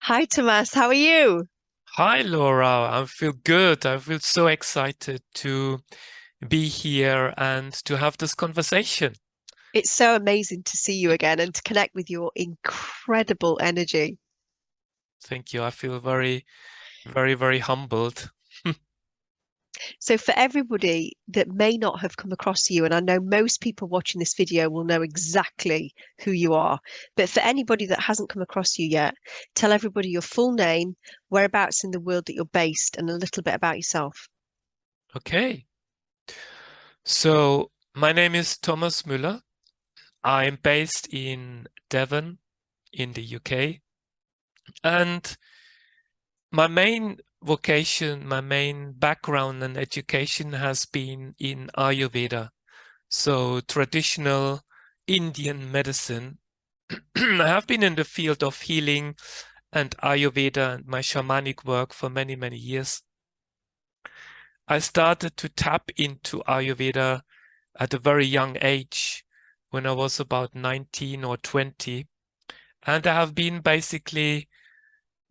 Hi, Tomas. How are you? Hi, Laura. I feel good. I feel so excited to be here and to have this conversation. It's so amazing to see you again and to connect with your incredible energy. Thank you. I feel very, very, very humbled. So, for everybody that may not have come across you, and I know most people watching this video will know exactly who you are, but for anybody that hasn't come across you yet, tell everybody your full name, whereabouts in the world that you're based, and a little bit about yourself. Okay. So my name is Thomas Müller. I'm based in Devon in the UK. And my main vocation, my main background and education has been in Ayurveda. So traditional Indian medicine. I have been in the field of healing and Ayurveda and my shamanic work for many, many years. I started to tap into Ayurveda at a very young age when I was about 19 or 20. And I have been basically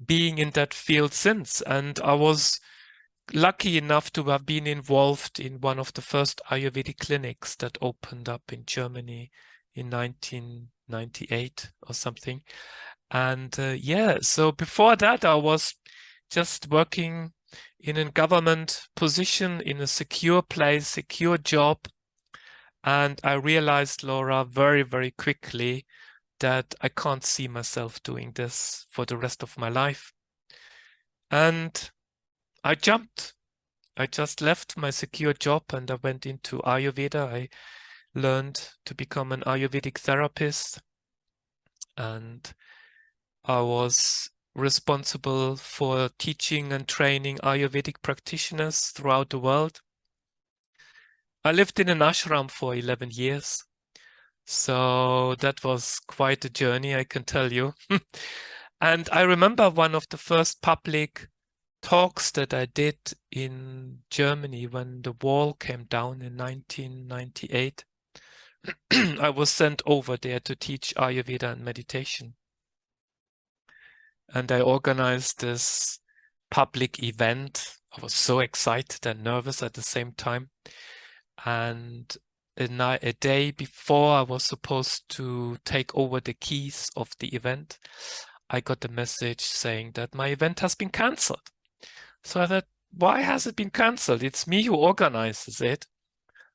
being in that field since. And I was lucky enough to have been involved in one of the first Ayurvedic clinics that opened up in Germany in 1998 or something. And yeah, so before that, I was just working in a government position in a secure place, secure job. And I realized, Laura, very, very quickly that I can't see myself doing this for the rest of my life. And I jumped. I just left my secure job and I went into Ayurveda. I learned to become an Ayurvedic therapist and I was responsible for teaching and training Ayurvedic practitioners throughout the world. I lived in an ashram for 11 years. So that was quite a journey, I can tell you. And I remember one of the first public talks that I did in Germany when the wall came down in 1998. I was sent over there to teach Ayurveda and meditation. And I organized this public event. I was so excited and nervous at the same time. And a day before I was supposed to take over the keys of the event, I got a message saying that my event has been cancelled. So I thought, why has it been cancelled? It's me who organizes it.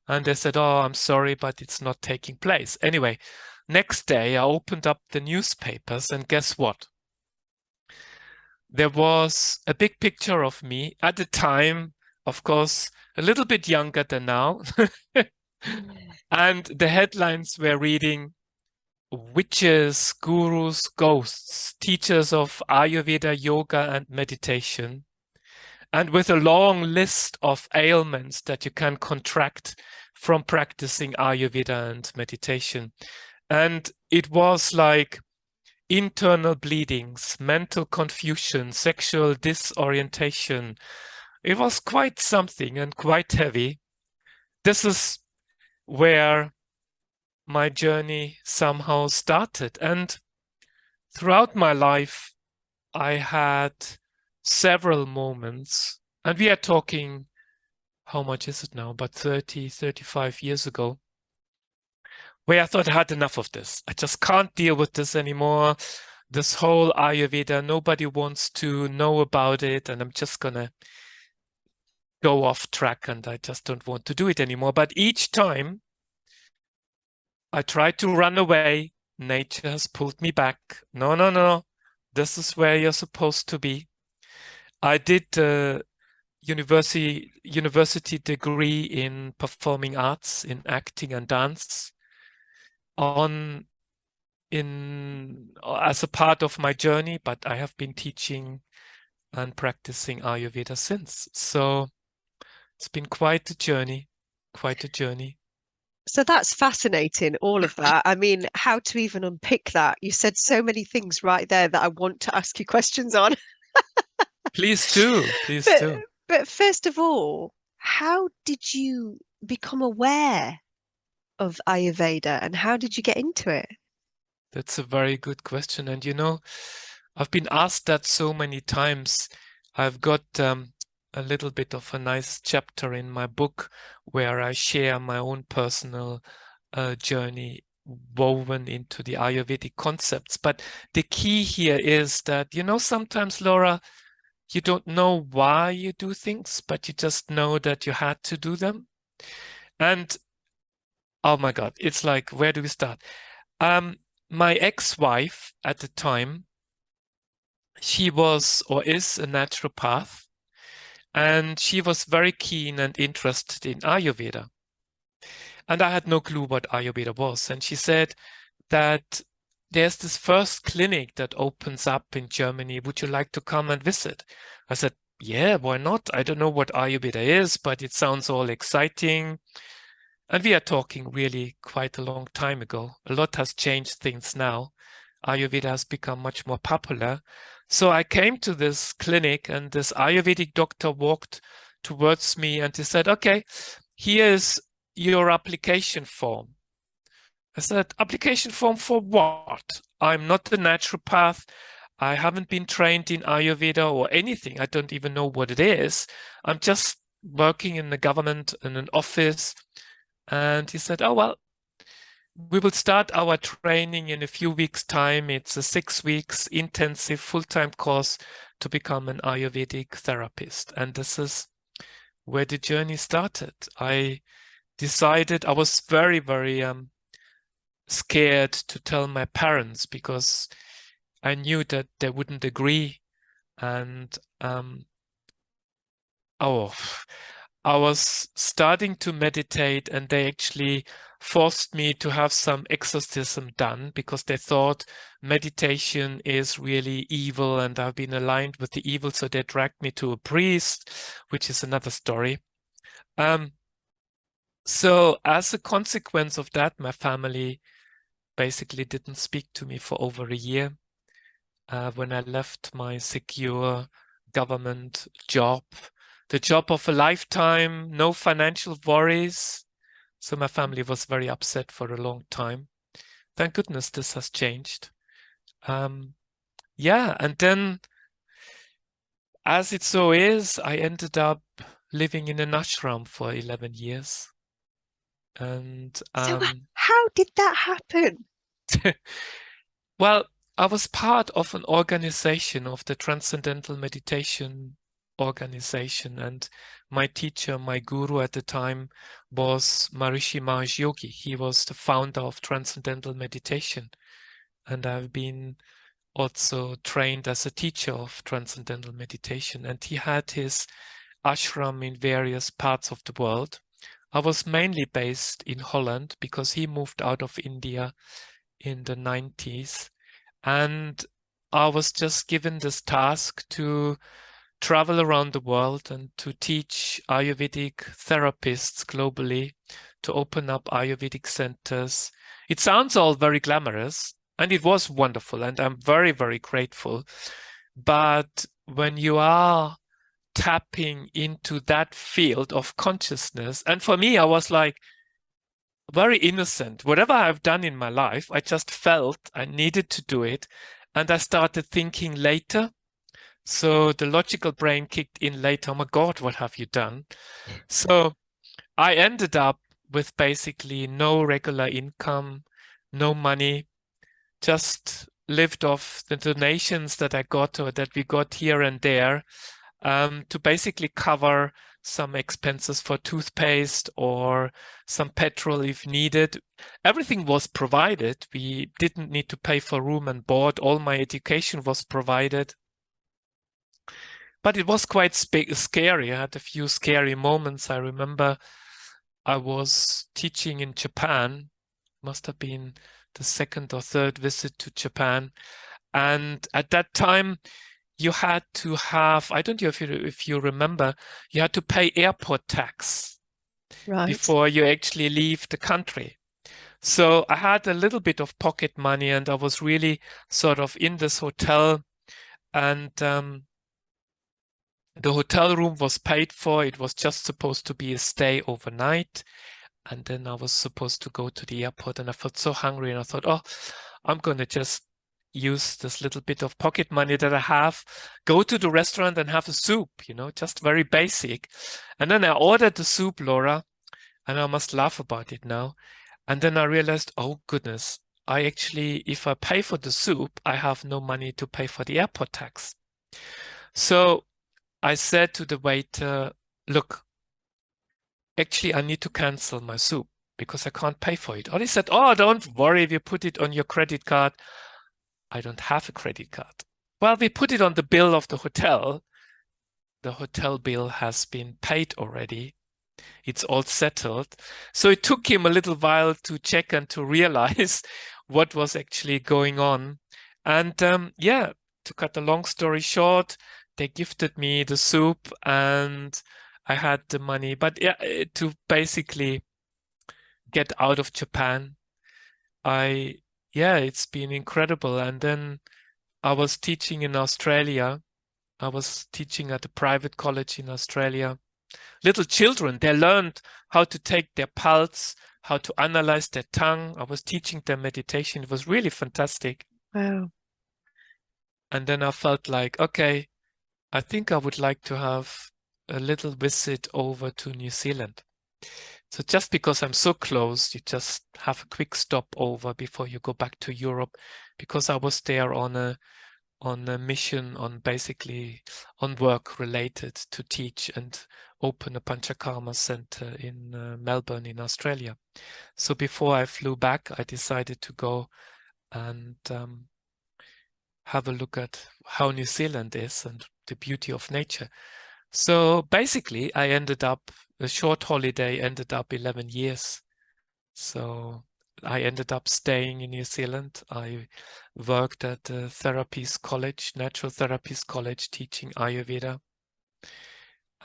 And they said, oh, I'm sorry, but it's not taking place. Anyway, next day I opened up the newspapers and guess what? There was a big picture of me at the time, of course, a little bit younger than now. And the headlines were reading witches, gurus, ghosts, teachers of Ayurveda, yoga, and meditation. And with a long list of ailments that you can contract from practicing Ayurveda and meditation. And it was like internal bleedings, mental confusion, sexual disorientation. It was quite something and quite heavy. This is where my journey somehow started. And throughout my life, I had several moments, and we are talking, how much is it now? About 30, 35 years ago, where I thought I had enough of this. I just can't deal with this anymore. This whole Ayurveda, nobody wants to know about it, and I'm just gonna go off track and I just don't want to do it anymore. But each time I tried to run away, nature has pulled me back. No, no, no. This is where you're supposed to be. I did a university degree in performing arts, in acting and dance, on in as a part of my journey, but I have been teaching and practicing Ayurveda since. So it's been quite a journey, quite a journey. So that's fascinating, all of that. I mean, how to even unpick that? You said so many things right there that I want to ask you questions on. Please do, please But do. but first of all, how did you become aware of Ayurveda and how did you get into it? That's a very good question. And you know, I've been asked that so many times. I've got a little bit of a nice chapter in my book where I share my own personal journey woven into the Ayurvedic concepts. But the key here is that, sometimes, Laura, you don't know why you do things, but you just know that you had to do them. And oh my God, it's like, where do we start? My ex-wife at the time, she was or is a naturopath, and she was very keen and interested in Ayurveda. And I had no clue what Ayurveda was. And she said that there's this first clinic that opens up in Germany. Would you like to come and visit? I said, yeah, why not? I don't know what Ayurveda is, but it sounds all exciting. And we are talking really quite a long time ago. A lot has changed things now. Ayurveda has become much more popular. So I came to this clinic, and this Ayurvedic doctor walked towards me and he said, okay, here's your application form. I said, application form for what? I'm not a naturopath. I haven't been trained in Ayurveda or anything. I don't even know what it is. I'm just working in the government in an office. And he said, oh, well, we will start our training in a few weeks' time. It's a 6 weeks intensive full-time course to become an Ayurvedic therapist. And this is where the journey started. I decided, I was very, very scared to tell my parents because I knew that they wouldn't agree. And I was starting to meditate, and they actually forced me to have some exorcism done because they thought meditation is really evil and I've been aligned with the evil. So they dragged me to a priest, which is another story. So as a consequence of that, my family basically didn't speak to me for over a year. When I left my secure government job, the job of a lifetime, no financial worries. So my family was very upset for a long time. Thank goodness this has changed. Yeah, and then, as it so is, I ended up living in an ashram for 11 years. And So how did that happen? well, I was part of an organization, of the Transcendental Meditation organization, and my teacher, my guru at the time, was Maharishi Mahesh Yogi. He was the founder of Transcendental Meditation, and I've been also trained as a teacher of Transcendental Meditation, and he had his ashram in various parts of the world. I was mainly based in Holland because he moved out of India in the 90s. And I was just given this task to travel around the world and to teach Ayurvedic therapists globally, to open up Ayurvedic centers. It sounds all very glamorous, and it was wonderful, and I'm very, very grateful. But when you are tapping into that field of consciousness, and for me, I was like, very innocent. Whatever I've done in my life, I just felt I needed to do it. And I started thinking later. So the logical brain kicked in later. Oh my God, what have you done? So I ended up with basically no regular income, no money, just lived off the donations that I got or that we got here and there, to basically cover some expenses for toothpaste or some petrol if needed. Everything was provided. We didn't need to pay for room and board. All my education was provided. But it was quite scary. I had a few scary moments. I remember I was teaching in Japan. Must have been the second or third visit to Japan. And at that time, you had to have, I don't know if you remember, you had to pay airport tax before you actually leave the country. So I had a little bit of pocket money, and I was really sort of in this hotel, and the hotel room was paid for. It was just supposed to be a stay overnight. And then I was supposed to go to the airport, and I felt so hungry, and I thought, oh, I'm going to just use this little bit of pocket money that I have, go to the restaurant and have a soup, you know, just very basic. And then I ordered the soup, Laura, and I must laugh about it now. And then I realized, oh goodness, I actually, if I pay for the soup, I have no money to pay for the airport tax. So I said to the waiter, look, actually, I need to cancel my soup because I can't pay for it. Or he said, oh, don't worry, we put it on your credit card. I don't have a credit card. Well, we put it on the bill of the hotel. The hotel bill has been paid already. It's all settled. So it took him a little while to check and to realize what was actually going on. And yeah, to cut a long story short, they gifted me the soup and I had the money. But yeah, to basically get out of Japan, it's been incredible. And then I was teaching in Australia. I was teaching at a private college in Australia. Little children, they learned how to take their pulse, how to analyze their tongue. I was teaching them meditation. It was really fantastic. Wow. And then I felt like, okay, I think I would like to have a little visit over to New Zealand. So just because I'm so close, you just have a quick stop over before you go back to Europe, because I was there on a mission, on basically on work related to teach and open a Panchakarma center in Melbourne in Australia. So before I flew back, I decided to go and have a look at how New Zealand is and the beauty of nature. So basically, I ended up, a short holiday ended up 11 years. So I ended up staying in New Zealand. I worked at a therapies college, natural therapies college, teaching Ayurveda.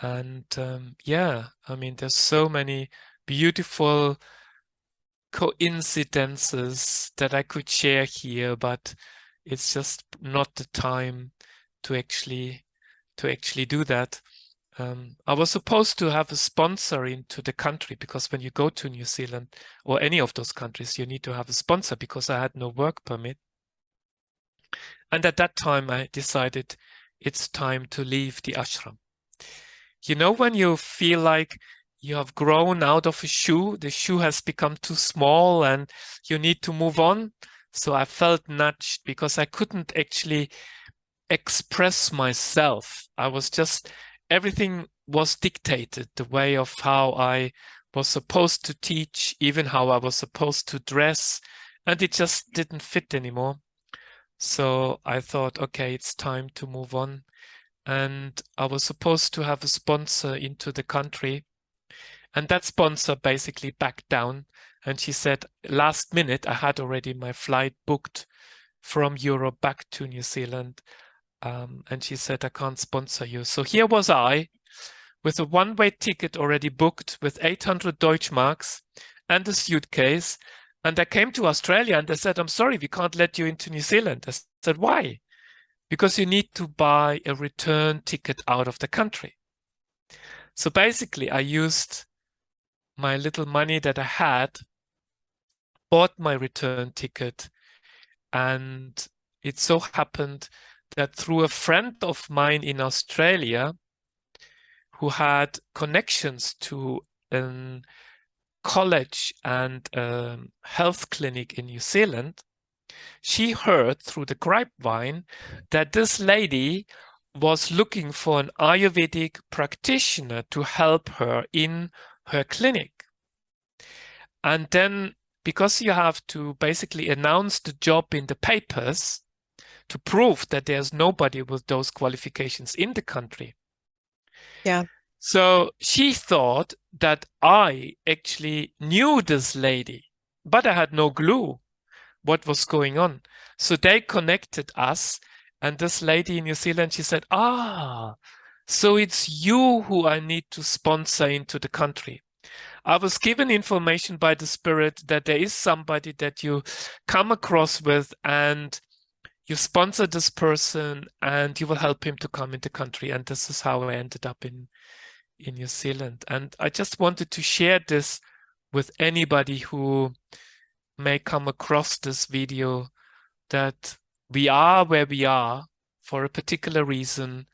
And yeah, I mean, there's so many beautiful coincidences that I could share here, but it's just not the time to actually do that. I was supposed to have a sponsor into the country, because when you go to New Zealand or any of those countries, you need to have a sponsor, because I had no work permit. And at that time, I decided it's time to leave the ashram. You know, when you feel like you have grown out of a shoe, the shoe has become too small and you need to move on. So I felt nudged because I couldn't actually express myself. I was just, everything was dictated, the way of how I was supposed to teach, even how I was supposed to dress, and it just didn't fit anymore. So I thought, okay, it's time to move on. And I was supposed to have a sponsor into the country. And that sponsor basically backed down. And she said, last minute, I had already my flight booked from Europe back to New Zealand. And she said, I can't sponsor you. So here was I with a one-way ticket already booked with 800 Deutschmarks and a suitcase. And I came to Australia and they said, I'm sorry, we can't let you into New Zealand. I said, why? Because you need to buy a return ticket out of the country. So basically, I used my little money that I had, bought my return ticket, and it so happened that through a friend of mine in Australia who had connections to a college and a health clinic in New Zealand, she heard through the grapevine that this lady was looking for an Ayurvedic practitioner to help her in her clinic. And then, because you have to basically announce the job in the papers to prove that there's nobody with those qualifications in the country. Yeah. So she thought that I actually knew this lady, but I had no clue what was going on. So they connected us, and this lady in New Zealand, she said, so it's you who I need to sponsor into the country. I was given information by the spirit that there is somebody that you come across with and you sponsor this person and you will help him to come into the country. And this is how I ended up in New Zealand. And I just wanted to share this with anybody who may come across this video, that we are where we are for a particular reason,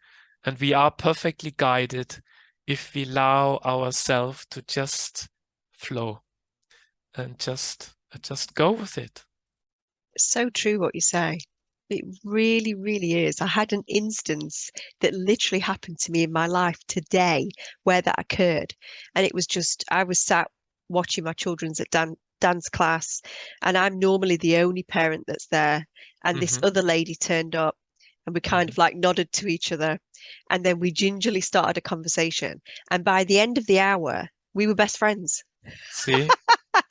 and we are perfectly guided if we allow ourselves to just flow and just go with it. So true what you say. It really, really is. I had an instance that literally happened to me in my life today where that occurred. And it was just, I was sat watching my children's at dance class, and I'm normally the only parent that's there. And this Mm-hmm. other lady turned up, and we kind of like nodded to each other. And then we gingerly started a conversation. And by the end of the hour, we were best friends. See,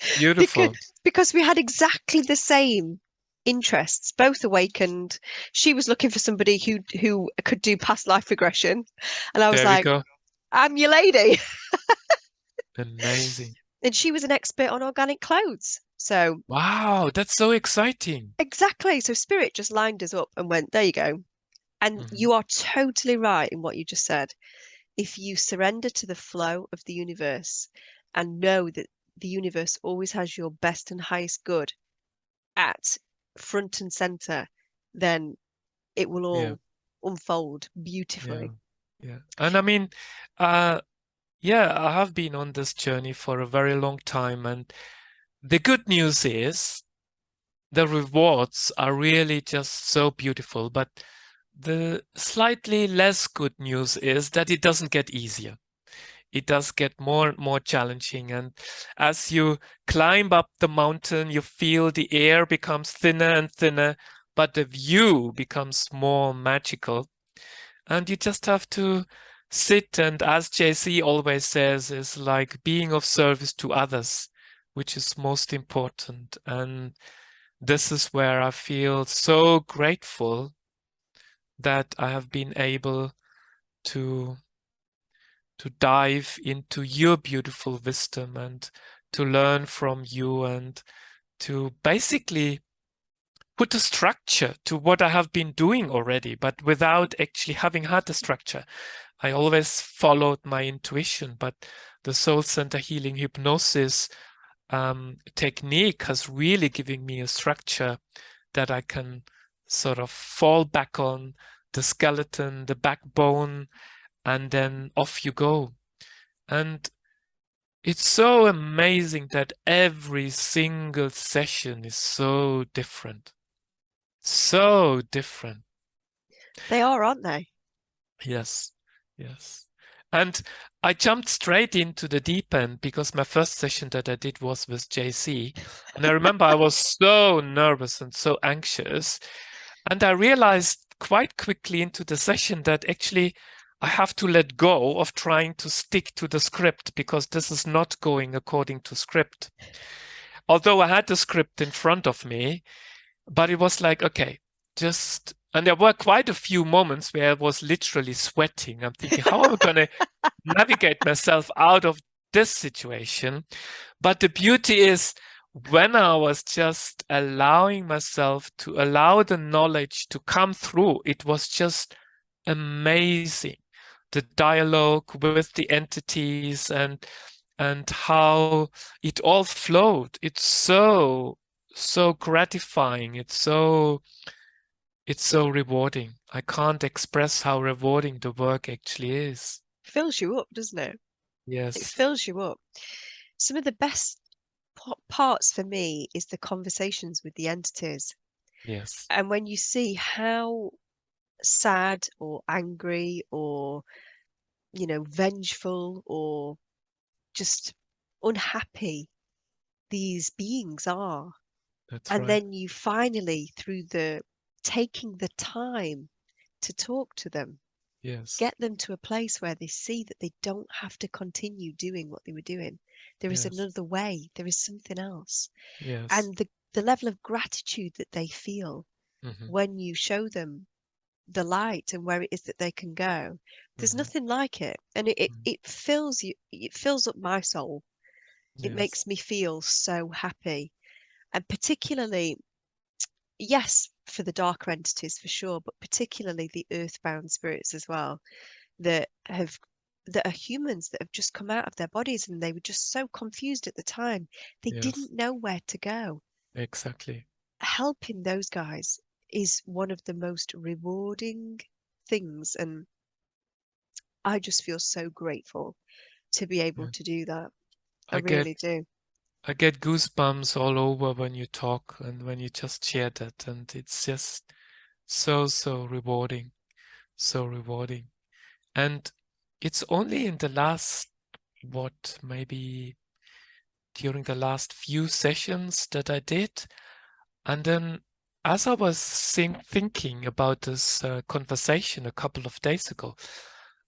because beautiful. because we had exactly the same interests, both awakened. She was looking for somebody who could do past life regression, and I was There we like, go. I'm your lady. Amazing. And she was an expert on organic clothes. So Wow, that's so exciting. exactly. So spirit just lined us up and went, there you go. And Mm-hmm. you are totally right in what you just said. If you surrender to the flow of the universe and know that the universe always has your best and highest good at front and center, then it will Yeah, all unfold yeah, beautifully. yeah. And I mean, uh, yeah, I have been on this journey for a very long time, and the good news is the rewards are really just so beautiful. But the slightly less good news is that it doesn't get easier. It does get more and more challenging. And as you climb up the mountain, you feel the air becomes thinner and thinner, but the view becomes more magical. And you just have to sit, and as JC always says, is like being of service to others, which is most important. And this is where I feel so grateful that I have been able to dive into your beautiful wisdom and to learn from you and to basically put a structure to what I have been doing already, but without actually having had a structure. I always followed my intuition, but the Soul Center Healing Hypnosis technique has really given me a structure that I can sort of fall back on, the skeleton, the backbone, and then off you go. And it's so amazing that every single session is so different. So different. They are, aren't they? Yes, yes. And I jumped straight into the deep end because my first session that I did was with JC. And I remember I was so nervous and so anxious. And I realized quite quickly into the session that actually I have to let go of trying to stick to the script because this is not going according to script. Although I had the script in front of me, but it was like, okay, just, and there were quite a few moments where I was literally sweating. I'm thinking, how am I going to navigate myself out of this situation? But the beauty is, when I was just allowing myself to allow the knowledge to come through, it was just amazing. The dialogue with the entities and how it all flowed. It's so gratifying. It's so rewarding. I can't express how rewarding the work actually is. Fills you up, doesn't it? It Yes, fills you up. Some of the best parts for me is the conversations with the entities. yes, And when you see how sad or angry or, vengeful or just unhappy these beings are. that's And right. then you finally, through the taking the time to talk to them, Yes, get them to a place where they see that they don't have to continue doing what they were doing. There is yes, another way, there is something else. yes. And the level of gratitude that they feel Hmm. when you show them the light and where it is that they can go, there's Hmm. nothing like it. And it, it, Hmm. it fills you, it fills up my soul. It Yes, makes me feel so happy. And particularly, yes, for the darker entities for sure, but particularly the earthbound spirits as well that have that are humans that have just come out of their bodies and they were just so confused at the time. They yes, didn't know where to go. exactly. Helping those guys, is one of the most rewarding things. And I just feel so grateful to be able Yeah. to do that. I I get really do. I get goosebumps all over when you talk and when you just share that, and it's just so rewarding, so rewarding. And it's only in the last, what, maybe during the last few sessions that I did. And then as I was thinking about this conversation a couple of days ago,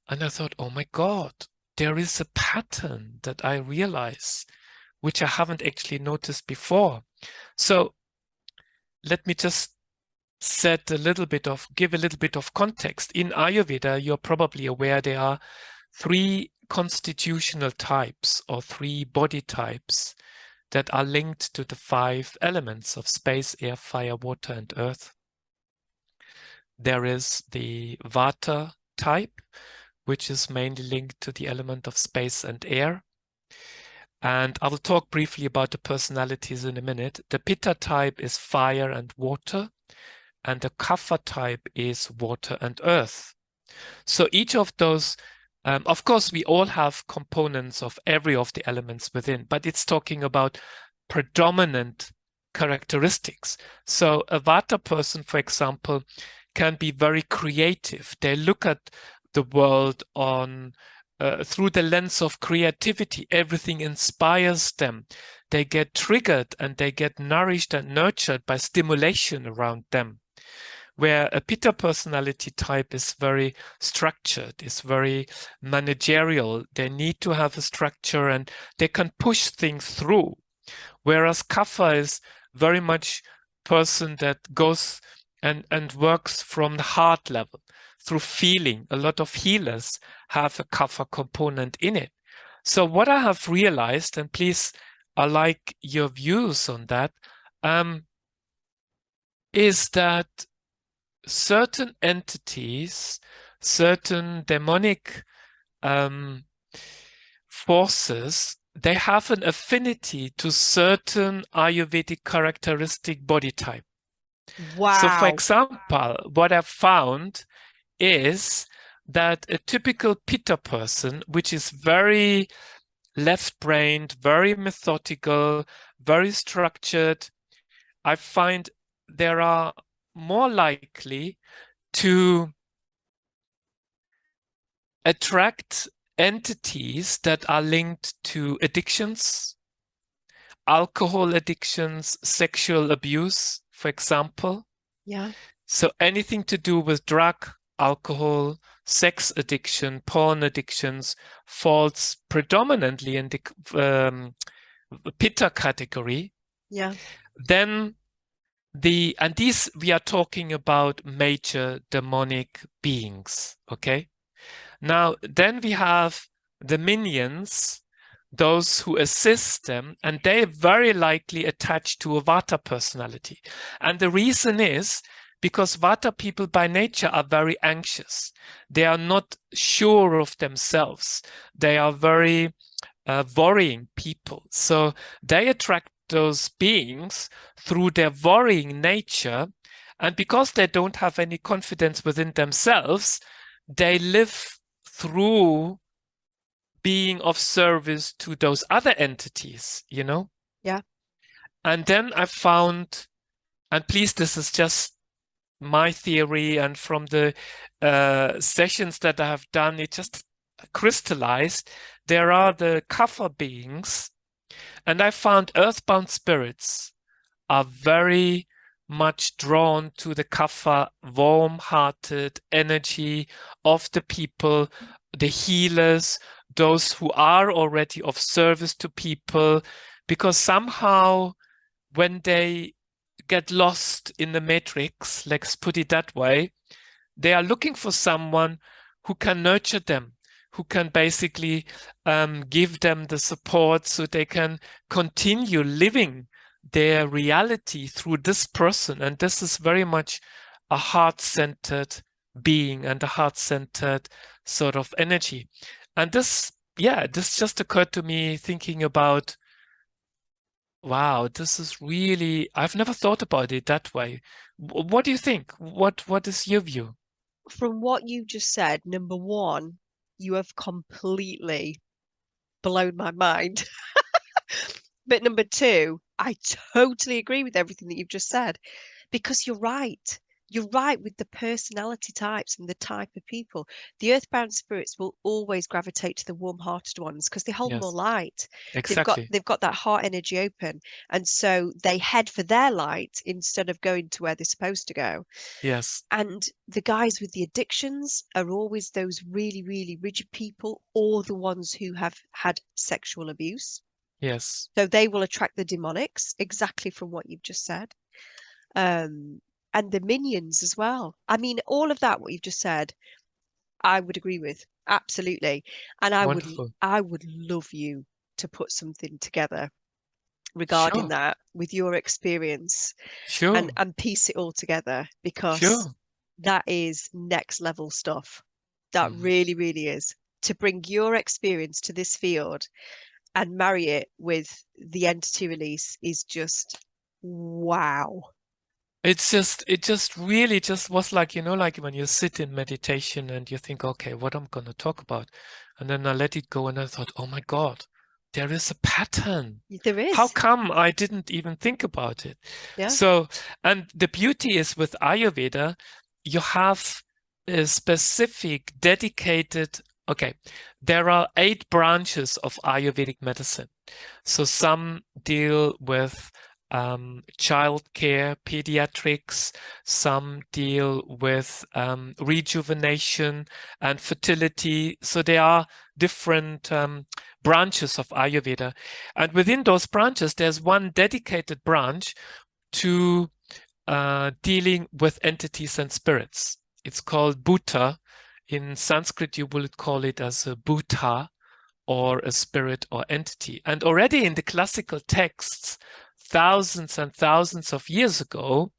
and I thought, oh my God, there is a pattern that I realize, which I haven't actually noticed before. So let me just give a little bit of context. In Ayurveda, you're probably aware there are 3 constitutional types or 3 body types that are linked to the 5 elements of space, air, fire, water, and earth. There is the Vata type, which is mainly linked to the element of space and air. And I will talk briefly about the personalities in a minute. The Pitta type is fire and water, and the Kapha type is water and earth. So each of those, of course, we all have components of every of the elements within, but it's talking about predominant characteristics. So a Vata person, for example, can be very creative. They look at the world on through the lens of creativity. Everything inspires them. They get triggered and they get nourished and nurtured by stimulation around them. Where a Pitta personality type is very structured, is very managerial. They need to have a structure and they can push things through. Whereas Kapha is very much person that goes and works from the heart level through feeling. A lot of healers have a Kapha component in it. So what I have realized, and please, I like your views on that, is that certain entities, certain demonic forces, they have an affinity to certain Ayurvedic characteristic body type. So for Wow. example, what I've found is that a typical Pitta person, which is very left-brained, very methodical, very structured, I find they are more likely to attract entities that are linked to addictions, alcohol addictions, sexual abuse, for example. Yeah. So anything to do with drug, alcohol, sex addiction, porn addictions falls predominantly in the Pitta category. Yeah. Then and these, we are talking about major demonic beings, okay? Now, then we have the minions, those who assist them, and they very likely attach to a Vata personality. And the reason is because Vata people by nature are very anxious. They are not sure of themselves. They are very worrying people. So they attract those beings through their worrying nature. And because they don't have any confidence within themselves, they live through being of service to those other entities, you know? Yeah. And then I found, and please, this is just my theory, and from the sessions that I have done, it just crystallized. There are the Kapha beings, and I found earthbound spirits are very much drawn to the Kapha warm-hearted energy of the people, the healers, those who are already of service to people, because somehow when they get lost in the matrix, let's put it that way, they are looking for someone who can nurture them, who can basically give them the support so they can continue living their reality through this person. And this is very much a heart-centered being and a heart-centered sort of energy. And this just occurred to me thinking about Wow, this is really, I've never thought about it that way. What do you think? What is your view? From what you just said, number one, you have completely blown my mind. But number two, I totally agree with everything that you've just said because you're right. You're right with the personality types and the type of people. The earthbound spirits will always gravitate to the warm-hearted ones because they hold more Yes, light. exactly. They've got that heart energy open, and so they head for their light instead of going to where they're supposed to go. Yes, And the guys with the addictions are always those really, really rigid people or the ones who have had sexual abuse. yes, So they will attract the demonics, exactly from what you've just said. Um, and the minions as well. I mean, all of that, what you've just said, I would agree with. Absolutely. And wonderful. I would love you to put something together regarding Sure, that with your experience sure, and piece it all together because sure. that is next level stuff. That Mhm. really, really is. To bring your experience to this field and marry it with the entity release is just wow. It just really just was like, like when you sit in meditation and you think, okay, what I'm going to talk about. And then I let it go and I thought, oh my God, there is a pattern. There How is. come I didn't even think about it? Yeah. So, and the beauty is with Ayurveda, you have a specific dedicated, okay, there are 8 branches of Ayurvedic medicine. So some deal with childcare, pediatrics, some deal with rejuvenation and fertility. So there are different branches of Ayurveda. And within those branches, there's one dedicated branch to dealing with entities and spirits. It's called Bhuta. In Sanskrit, you will call it as a Bhuta or a spirit or entity. And already in the classical texts, thousands and thousands of years ago,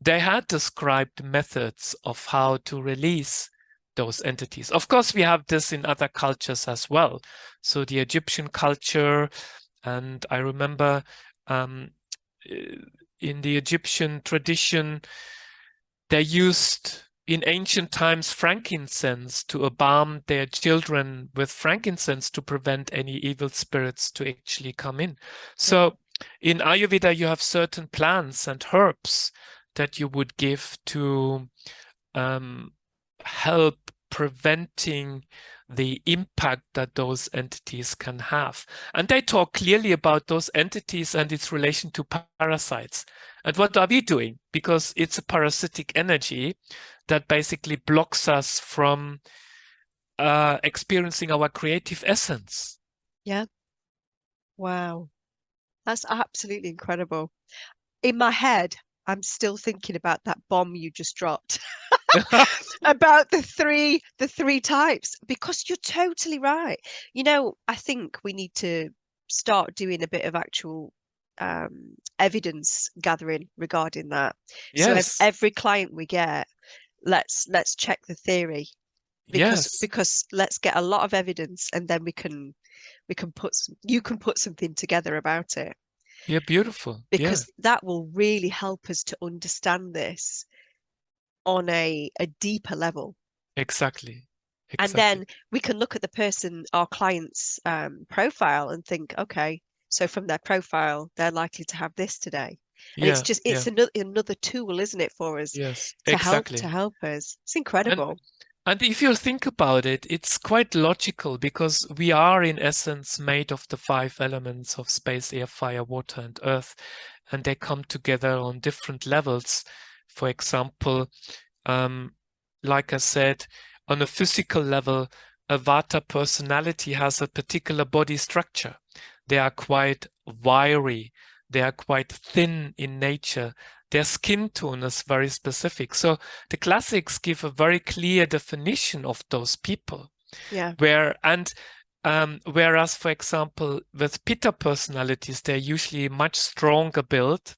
they had described methods of how to release those entities. Of course, we have this in other cultures as well. So the Egyptian culture, and I remember um, in the Egyptian tradition, they used in ancient times frankincense to embalm their children with frankincense to prevent any evil spirits to actually come in. Yeah. So in Ayurveda, you have certain plants and herbs that you would give to help preventing the impact that those entities can have. And they talk clearly about those entities and its relation to parasites. And what are we doing? Because it's a parasitic energy that basically blocks us from experiencing our creative essence. Yeah. Wow. That's absolutely incredible. In my head, I'm still thinking about that bomb you just dropped about the three types because you're totally right. You know, I think we need to start doing a bit of actual evidence gathering regarding that. So Yes, every client we get, let's check the theory yes, because let's get a lot of evidence and then we can you can put something together about it yeah, beautiful. Yeah, because that will really help us to understand this on a deeper level. exactly, And exactly. then we can look at the person, our client's profile and think, okay, so from their profile, they're likely to have this today. And Yeah, it's yeah, another tool, isn't it, for us yes, to exactly. help us. It's And incredible. And if you think about it, it's quite logical because we are in essence made of the 5 elements of space, air, fire, water, and earth, and they come together on different levels. For example, um, like I said, on a physical level, a Vata personality has a particular body structure. They are quite wiry, they are quite thin in nature. Their skin tone is very specific. So the classics give a very clear definition of those people. Yeah. Whereas, for example, with Pitta personalities, they're usually much stronger built.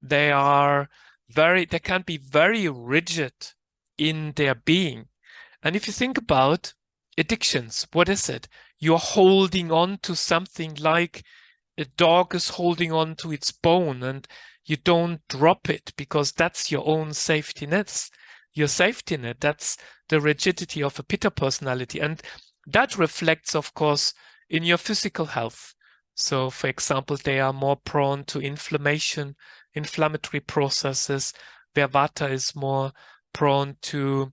They can be very rigid in their being. And if you think about addictions, what is it? You're holding on to something like a dog is holding on to its bone and you don't drop it because that's your own safety net. Your safety net, that's the rigidity of a pitta personality. And that reflects, of course, in your physical health. So, for example, they are more prone to inflammation, inflammatory processes, where Vata is more prone to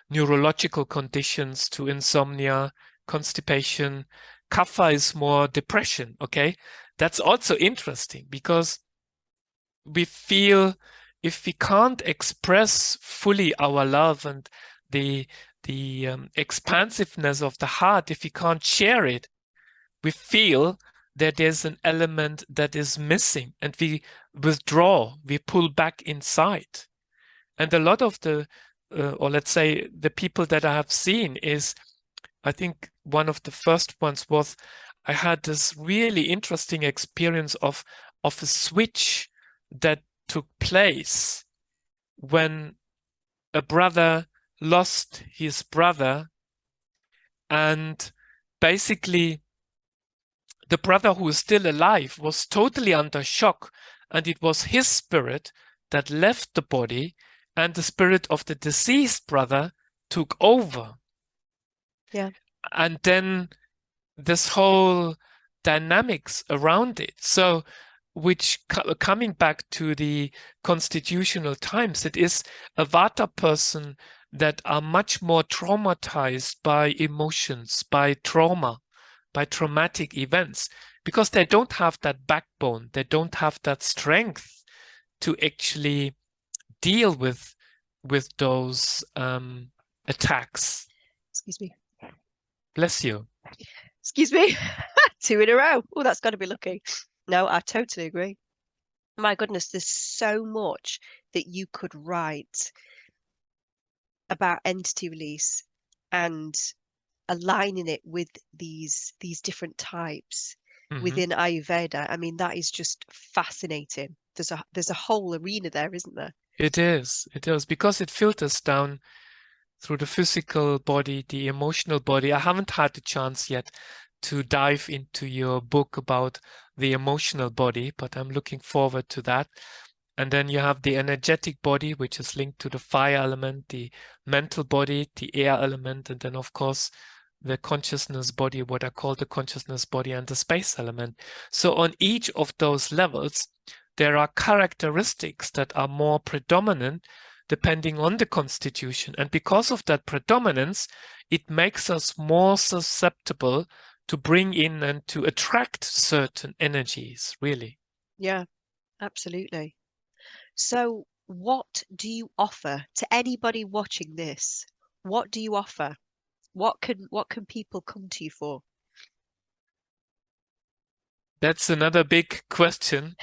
neurological conditions, to insomnia, constipation. Kapha is more depression, okay? That's also interesting because we feel if we can't express fully our love and the expansiveness of the heart, if we can't share it, we feel that there's an element that is missing and we withdraw, we pull back inside. And a lot of the, or let's say the people that I have seen is, I think one of the first ones was, I had this really interesting experience of a switch that took place when a brother lost his brother, and basically the brother who is still alive was totally under shock, and it was his spirit that left the body and the spirit of the deceased brother took over. Yeah. And then this whole dynamics around it. So, which coming back to the constitutional times, it is a Vata person that are much more traumatized by emotions, by trauma, by traumatic events, because they don't have that backbone, they don't have that strength to actually deal with those attacks. Excuse me. Bless you. Excuse me. 2 in a row. Oh, that's got to be lucky. No, I totally agree. My goodness, there's so much that you could write about entity release and aligning it with these different types within Ayurveda. I mean, that is just fascinating. There's a whole arena there, isn't there? It is, because it filters down through the physical body, the emotional body. I haven't had the chance yet to dive into your book about the emotional body, but I'm looking forward to that. And then you have the energetic body, which is linked to the fire element, the mental body, the air element, and then of course the consciousness body, what I call the consciousness body, and the space element. So on each of those levels, there are characteristics that are more predominant depending on the constitution. And because of that predominance, it makes us more susceptible to bring in and to attract certain energies, really. Yeah, absolutely. So what do you offer to anybody watching this? What do you offer? What can people come to you for? That's another big question.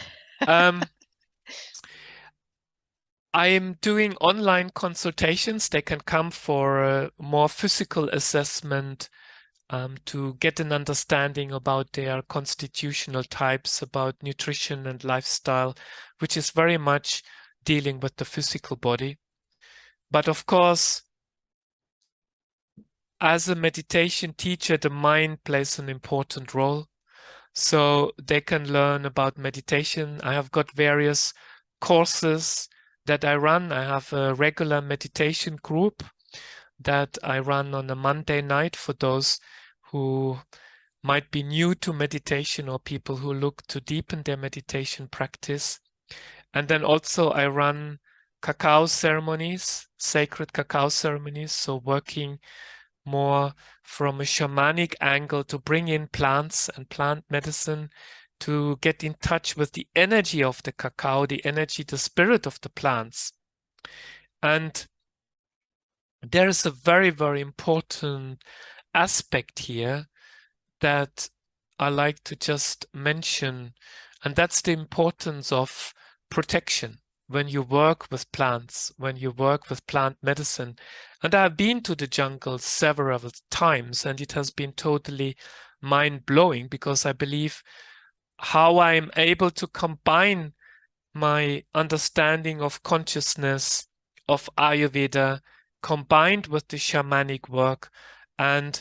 I am doing online consultations. They can come for a more physical assessment to get an understanding about their constitutional types, about nutrition and lifestyle, which is very much dealing with the physical body. But of course, as a meditation teacher, the mind plays an important role. So they can learn about meditation. I have got various courses that I run. I have a regular meditation group that I run on a Monday night for those who might be new to meditation or people who look to deepen their meditation practice. And then also I run cacao ceremonies, sacred cacao ceremonies, so working more from a shamanic angle to bring in plants and plant medicine to get in touch with the energy of the cacao, the energy, the spirit of the plants. And there is a very, very important aspect here that I like to just mention, and that's the importance of protection when you work with plants, when you work with plant medicine. And I've been to the jungle several times, and it has been totally mind-blowing because I believe how I'm able to combine my understanding of consciousness, of Ayurveda, combined with the shamanic work, and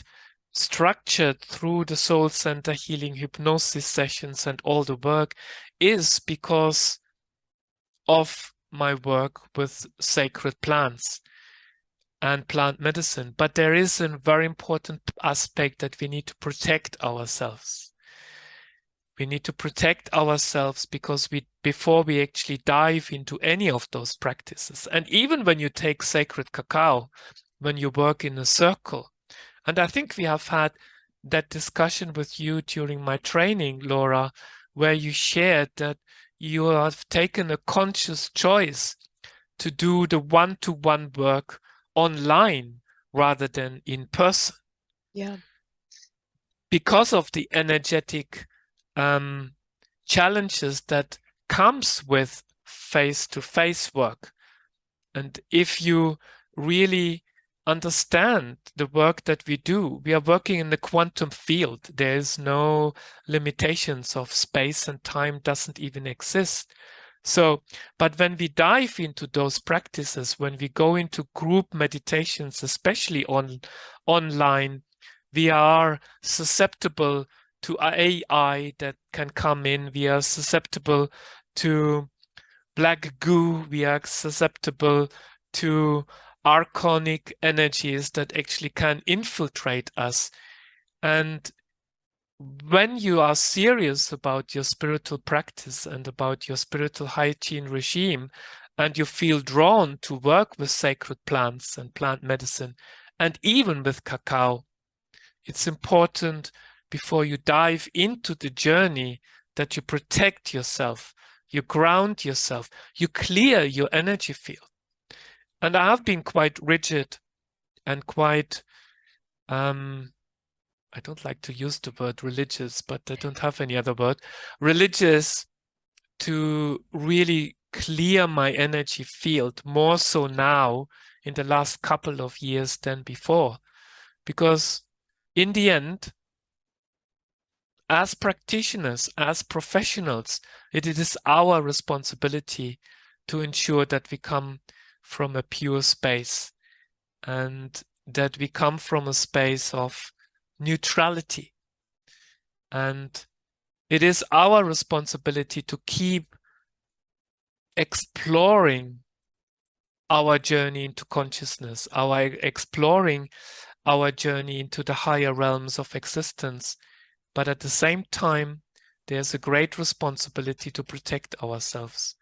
structured through the Soul Center Healing Hypnosis sessions and all the work is because of my work with sacred plants and plant medicine. But there is a very important aspect that we need to protect ourselves. We need to protect ourselves because before we actually dive into any of those practices, and even when you take sacred cacao, when you work in a circle, and I think we have had that discussion with you during my training, Laura, where you shared that you have taken a conscious choice to do the one-to-one work online rather than in person. Yeah. Because of the energetic challenges that comes with face-to-face work. And if you really understand the work that we do, we are working in the quantum field. There is no limitations of space and time doesn't even exist. So, but when we dive into those practices, when we go into group meditations, especially online, we are susceptible to AI that can come in. We are susceptible to black goo. We are susceptible to archonic energies that actually can infiltrate us. And when you are serious about your spiritual practice and about your spiritual hygiene regime, and you feel drawn to work with sacred plants and plant medicine, and even with cacao, it's important before you dive into the journey that you protect yourself, you ground yourself, you clear your energy field. And I have been quite rigid and quite, I don't like to use the word religious, but I don't have any other word, religious, to really clear my energy field, more so now in the last couple of years than before. Because in the end, as practitioners, as professionals, it is our responsibility to ensure that we come from a pure space and that we come from a space of neutrality. And it is our responsibility to keep exploring our journey into consciousness, exploring our journey into the higher realms of existence. But at the same time, there's a great responsibility to protect ourselves.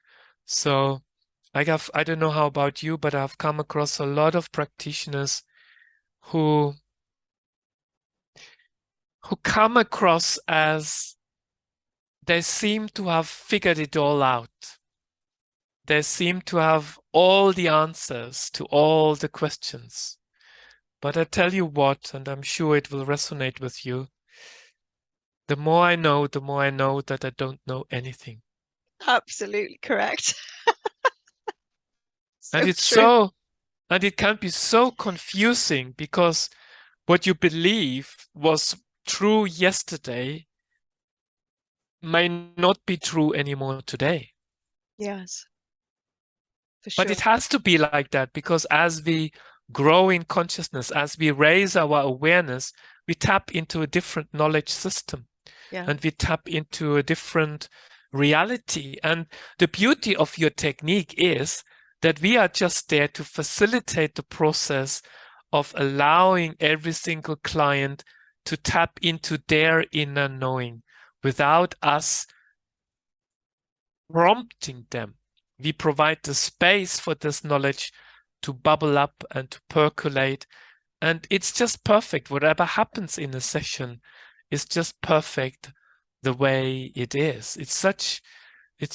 So I don't know how about you, but I've come across a lot of practitioners who come across as they seem to have figured it all out. They seem to have all the answers to all the questions. But I tell you what, and I'm sure it will resonate with you, the more I know that I don't know anything. Absolutely correct. So And it's true. and it can be so confusing because what you believe was true yesterday may not be true anymore today. Yes, for But it sure. has to be like that because as we grow in consciousness, as we raise our awareness, we tap into a different knowledge system. Yeah. And we tap into a different reality. And the beauty of your technique is that we are just there to facilitate the process of allowing every single client to tap into their inner knowing without us prompting them. We provide the space for this knowledge to bubble up and to percolate. And it's just perfect. Whatever happens in a session is just perfect the way it is. It's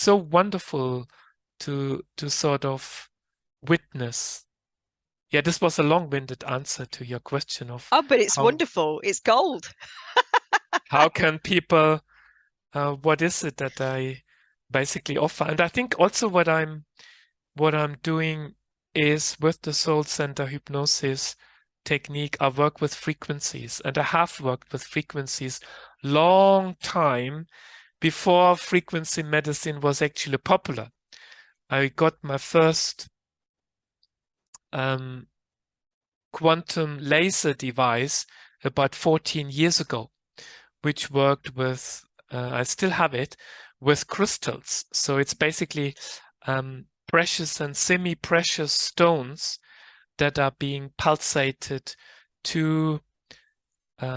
so wonderful to sort of witness. Yeah, this was a long-winded answer to your question of Oh, but it's wonderful. It's gold. how can people, what is it that I basically offer? And I think also what I'm doing is with the Soul Center Hypnosis technique, I work with frequencies, and I have worked with frequencies long time before frequency medicine was actually popular. I got my first quantum laser device about 14 years ago, which worked with, I still have it, with crystals. So it's basically precious and semi-precious stones that are being pulsated to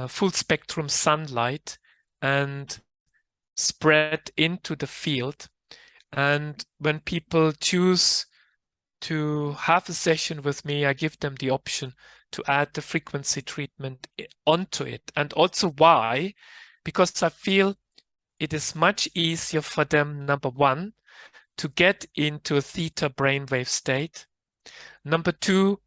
full spectrum sunlight and spread into the field. And when people choose to have a session with me, I give them the option to add the frequency treatment onto it. And also why? Because I feel it is much easier for them, number one, to get into a theta brainwave state. Number two,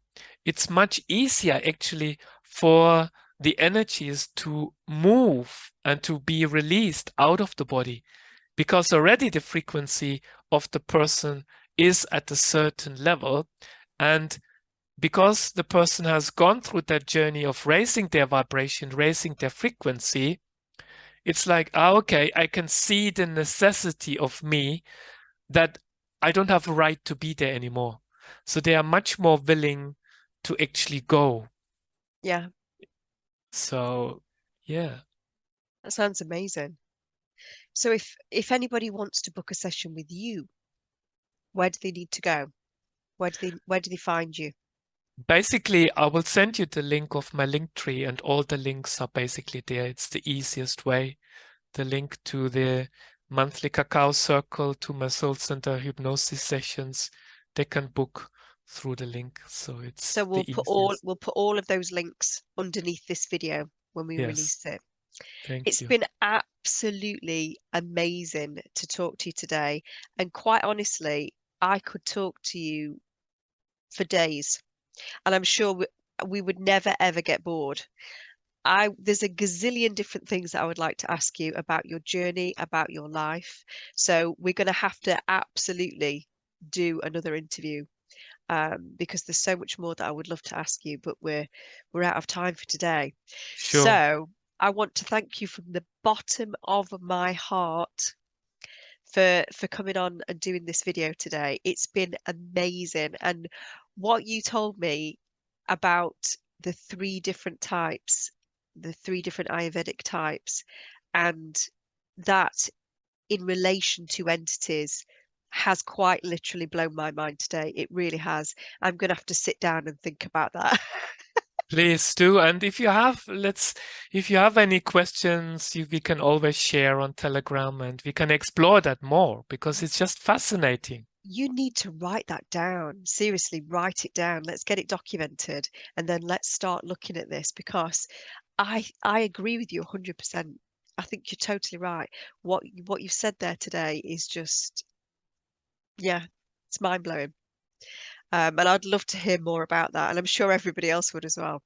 it's much easier actually for the energies to move and to be released out of the body, because already the frequency of the person is at a certain level. And because the person has gone through that journey of raising their vibration, raising their frequency, it's like, okay, I can see the necessity of me that I don't have a right to be there anymore. So they are much more willing to actually go. Yeah. So, yeah. That sounds amazing. So if anybody wants to book a session with you, where do they need to go? Where do they find you? Basically, I will send you the link of my link tree, and all the links are basically there. It's the easiest way. The link to the monthly cacao circle, to my Soul Center hypnosis sessions, they can book through the link. So it's So the easiest. we'll put all of those links underneath this video when we Yes, release it. thank It's you. been absolutely amazing to talk to you today. And quite honestly, I could talk to you for days, and I'm sure we would never ever get bored. There's a gazillion different things that I would like to ask you about your journey, about your life. So we're going to have to absolutely do another interview, because there's so much more that I would love to ask you, but we're out of time for today. Sure. So I want to thank you from the bottom of my heart for coming on and doing this video today. It's been amazing. And what you told me about the three different types, the three different Ayurvedic types, and that in relation to entities has quite literally blown my mind today. It really has. I'm going to have to sit down and think about that. Please do. And if you have, if you have any questions, we can always share on Telegram, and we can explore that more, because it's just fascinating. You need to write that down. Seriously, write it down. Let's get it documented, and then let's start looking at this, because I agree with you 100%. I think you're totally right. What you've said there today is just, yeah, it's mind blowing. And I'd love to hear more about that, and I'm sure everybody else would as well.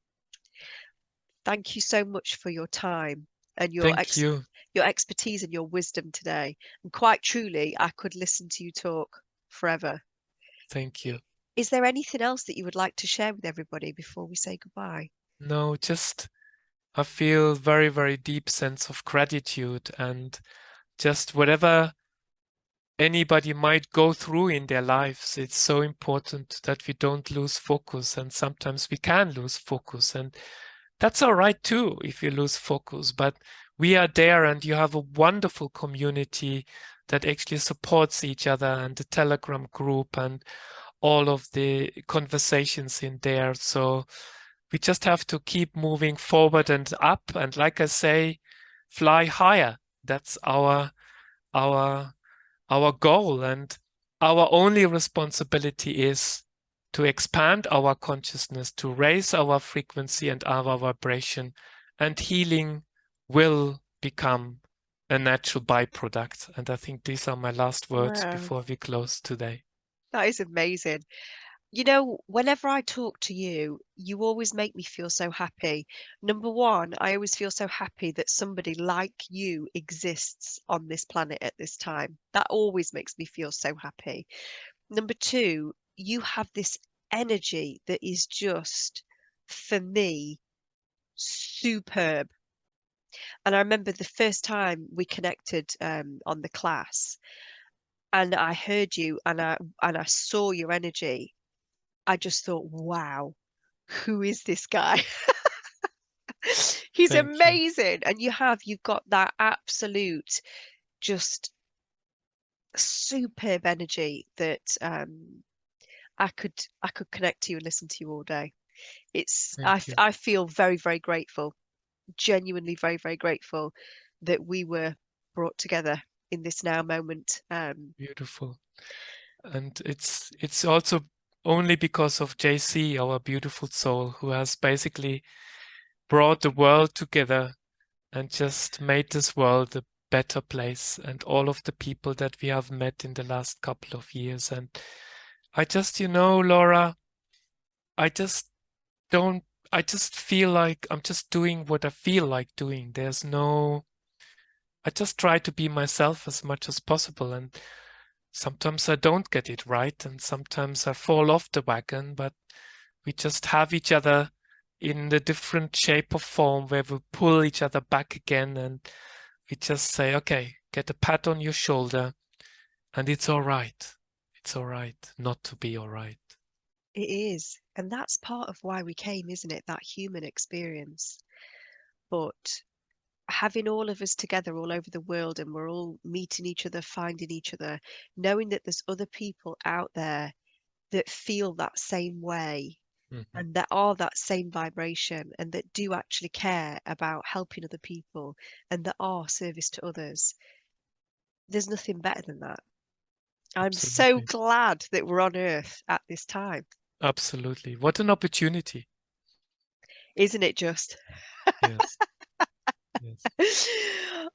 Thank you so much for your time and Thank you. your expertise and your wisdom today. And quite truly, I could listen to you talk forever. Thank you. Is there anything else that you would like to share with everybody before we say goodbye? No, just I feel very, very deep sense of gratitude, and just whatever anybody might go through in their lives, it's so important that we don't lose focus. And sometimes we can lose focus, and that's all right too if you lose focus. But we are there, and you have a wonderful community that actually supports each other, and the Telegram group and all of the conversations in there. So we just have to keep moving forward and up. And like I say, fly higher. That's our goal. And our only responsibility is to expand our consciousness, to raise our frequency and our vibration, and healing will become a natural byproduct. And I think these are my last words Wow, before we close today. that is amazing. You know, whenever I talk to you, you always make me feel so happy. Number one, I always feel so happy that somebody like you exists on this planet at this time. That always makes me feel so happy. Number two, you have this energy that is just, for me, superb. And I remember the first time we connected on the class, and I heard you, and I saw your energy. I just thought, wow, who is this guy? He's Thank you. amazing. And you've got that absolute, just superb energy that I could connect to you and listen to you all day. Thank you. I feel very, very grateful, genuinely very, very grateful that we were brought together in this now moment. Beautiful. And it's also only because of JC, our beautiful soul, who has basically brought the world together and just made this world a better place, and all of the people that we have met in the last couple of years. And I just, Laura, I just don't, I just feel like I'm just doing what I feel like doing. I just try to be myself as much as possible. And sometimes I don't get it right, and sometimes I fall off the wagon, but we just have each other in the different shape or form where we pull each other back again, and we just say, okay, get a pat on your shoulder, and it's all right. It's all right not to be all right. It is. And that's part of why we came, isn't it? That human experience. But having all of us together all over the world, and we're all meeting each other, finding each other, knowing that there's other people out there that feel that same way Mm-hmm. and that are that same vibration and that do actually care about helping other people and that are service to others. There's nothing better than that. I'm so Absolutely. glad that we're on Earth at this time. Absolutely. What an opportunity. Isn't it just? Yes. Yes.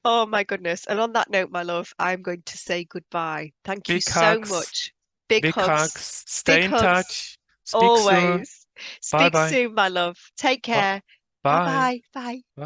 Oh my goodness. And on that note, my love, I'm going to say goodbye. Thank you Big so hugs. much. Big Big hugs. hugs. Stay Big in hugs. touch. Speak soon. Always. Bye Speak bye. soon, my love. Take care. Bye. Bye-bye. Bye. Bye.